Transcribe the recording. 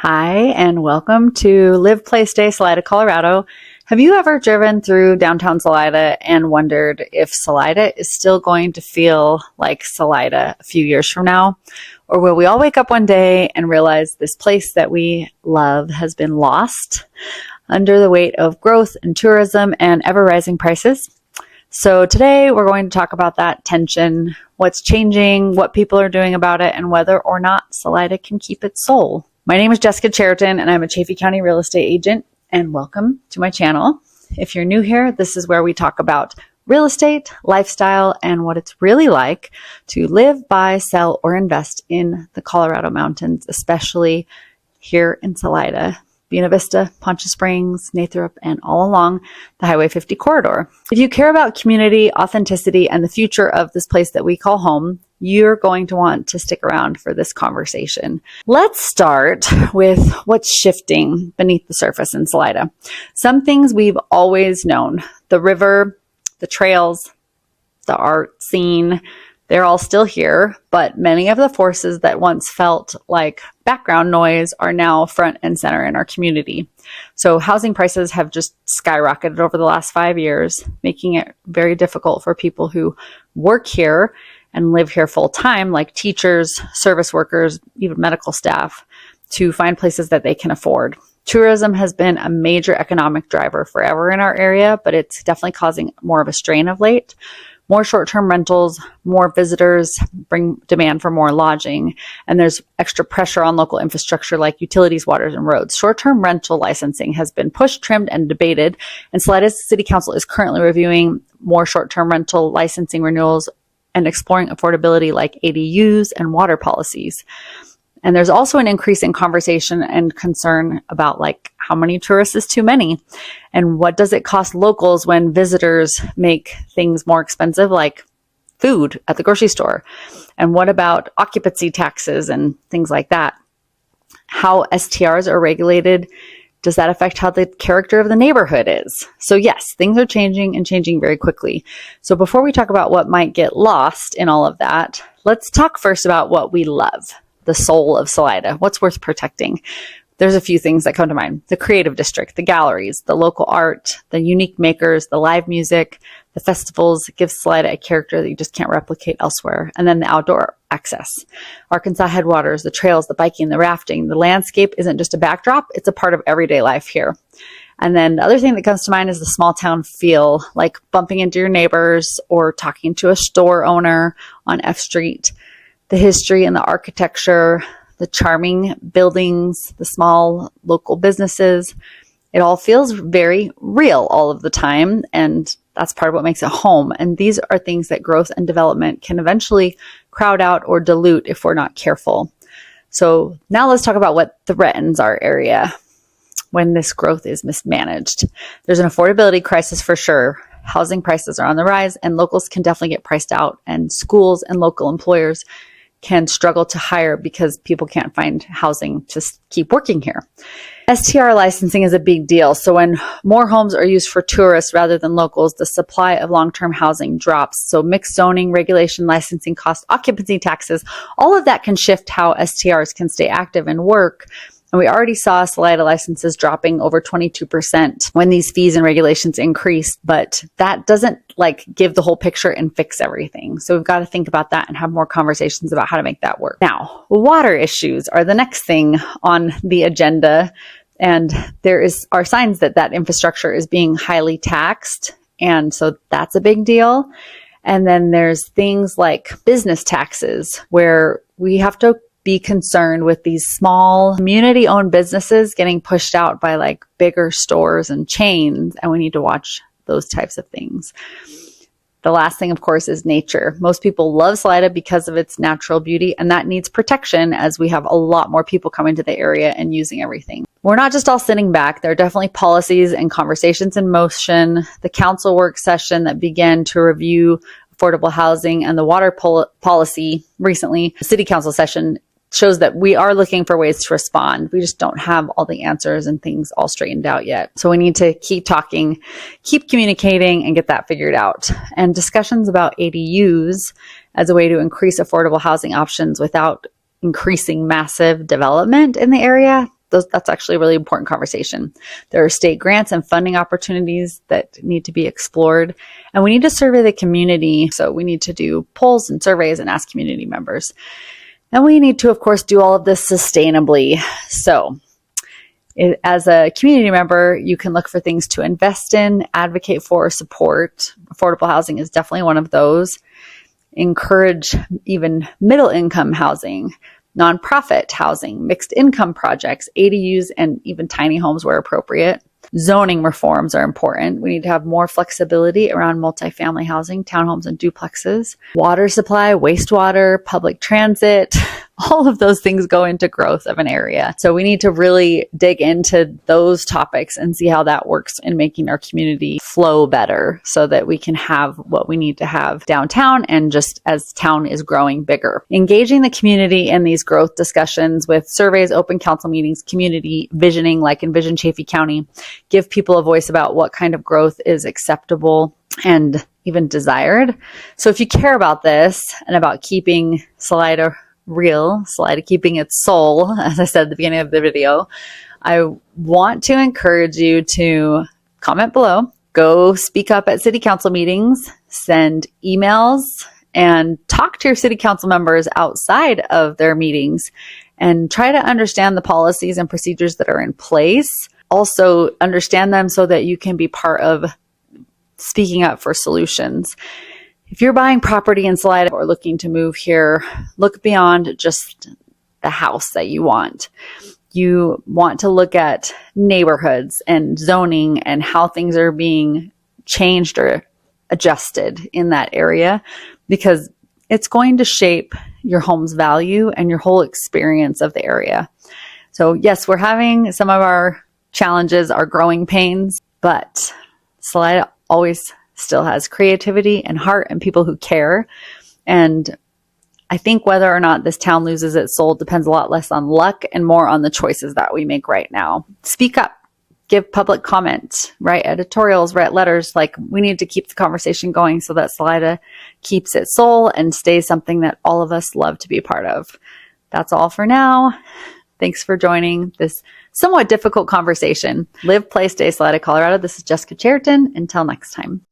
Hi, and welcome to Live, Play, Stay, Salida, Colorado. Have you ever driven through downtown Salida and wondered if Salida is still going to feel like Salida a few years from now? Or will we all wake up one day and realize this place that we love has been lost under the weight of growth and tourism and ever-rising prices? So today we're going to talk about that tension, what's changing, what people are doing about it, and whether or not Salida can keep its soul. My name is Jessica Chariton, and I'm a Chaffee County real estate agent, and welcome to my channel. If you're new here, this is where we talk about real estate, lifestyle, and what it's really like to live, buy, sell, or invest in the Colorado mountains, especially here in Salida, Buena Vista, Poncha Springs, Nathrop, and all along the Highway 50 corridor. If you care about community, authenticity, and the future of this place that we call home, you're going to want to stick around for this conversation. Let's start with what's shifting beneath the surface in Salida. Some things we've always known: the river, the trails, the art scene, they're all still here, but many of the forces that once felt like background noise are now front and center in our community. So housing prices have just skyrocketed over the last 5 years, making it very difficult for people who work here and live here full time, like teachers, service workers, even medical staff, to find places that they can afford. Tourism has been a major economic driver forever in our area, but it's definitely causing more of a strain of late. More short-term rentals, more visitors bring demand for more lodging, and there's extra pressure on local infrastructure like utilities, waters, and roads. Short-term rental licensing has been pushed, trimmed, and debated, and Salida's City Council is currently reviewing more short-term rental licensing renewals and exploring affordability like ADUs and water policies. And there's also an increase in conversation and concern about like how many tourists is too many, and what does it cost locals when visitors make things more expensive like food at the grocery store, and what about occupancy taxes and things like that. How STRs are regulated, does that affect how the character of the neighborhood is? So yes, things are changing and changing very quickly. So before we talk about what might get lost in all of that, let's talk first about what we love. The soul of Salida, what's worth protecting. There's a few things that come to mind: the creative district, the galleries, the local art, the unique makers, the live music, the festivals. It gives Salida a character that you just can't replicate elsewhere. And then the outdoor access, Arkansas headwaters, the trails, the biking, the rafting. The landscape isn't just a backdrop, it's a part of everyday life here. And then the other thing that comes to mind is the small town feel, like bumping into your neighbors or talking to a store owner on F Street. The history and the architecture, the charming buildings, the small local businesses, it all feels very real all of the time, and that's part of what makes it home. And these are things that growth and development can eventually crowd out or dilute if we're not careful. So now let's talk about what threatens our area when this growth is mismanaged. There's an affordability crisis for sure. Housing prices are on the rise, and locals can definitely get priced out, and schools and local employers can struggle to hire because people can't find housing to keep working here. STR licensing is a big deal. So when more homes are used for tourists rather than locals, the supply of long-term housing drops. So mixed zoning, regulation, licensing costs, occupancy taxes, all of that can shift how STRs can stay active and work. And we already saw Salida licenses dropping over 22% when these fees and regulations increased, but that doesn't like give the whole picture and fix everything. So we've got to think about that and have more conversations about how to make that work. Now, water issues are the next thing on the agenda, and are signs that that infrastructure is being highly taxed. And so that's a big deal. And then there's things like business taxes, where we have to be concerned with these small community-owned businesses getting pushed out by like bigger stores and chains, and we need to watch those types of things. The last thing, of course, is nature. Most people love Salida because of its natural beauty, and that needs protection as we have a lot more people coming to the area and using everything. We're not just all sitting back. There are definitely policies and conversations in motion. The council work session that began to review affordable housing and the water policy recently, the city council session, shows that we are looking for ways to respond. We just don't have all the answers and things all straightened out yet. So we need to keep talking, keep communicating, and get that figured out. And discussions about ADUs as a way to increase affordable housing options without increasing massive development in the area, That's actually a really important conversation. There are state grants and funding opportunities that need to be explored, and we need to survey the community. So we need to do polls and surveys and ask community members. And we need to, of course, do all of this sustainably. So as a community member, you can look for things to invest in, advocate for, support. Affordable housing is definitely one of those. Encourage even middle income housing, nonprofit housing, mixed income projects, ADUs, and even tiny homes where appropriate. Zoning reforms are important. We need to have more flexibility around multifamily housing, townhomes, and duplexes. Water supply, wastewater, public transit, all of those things go into growth of an area. So we need to really dig into those topics and see how that works in making our community flow better so that we can have what we need to have downtown and just as town is growing bigger. Engaging the community in these growth discussions with surveys, open council meetings, community visioning like Envision Chaffee County, give people a voice about what kind of growth is acceptable and even desired. So if you care about this and about keeping Salida real, Salida keeping its soul, as I said at the beginning of the video, I want to encourage you to comment below, go speak up at city council meetings, send emails, and talk to your city council members outside of their meetings and try to understand the policies and procedures that are in place. Also understand them so that you can be part of speaking up for solutions. If you're buying property in Salida or looking to move here, look beyond just the house that you want. You want to look at neighborhoods and zoning and how things are being changed or adjusted in that area, because it's going to shape your home's value and your whole experience of the area. So yes, we're having some of our challenges, our growing pains, but Salida always still has creativity and heart and people who care. And I think whether or not this town loses its soul depends a lot less on luck and more on the choices that we make right now. Speak up, give public comment, write editorials, write letters. Like, we need to keep the conversation going so that Salida keeps its soul and stays something that all of us love to be a part of. That's all for now. Thanks for joining this somewhat difficult conversation. Live, play, stay Salida, Colorado. This is Jessica Chariton. Until next time.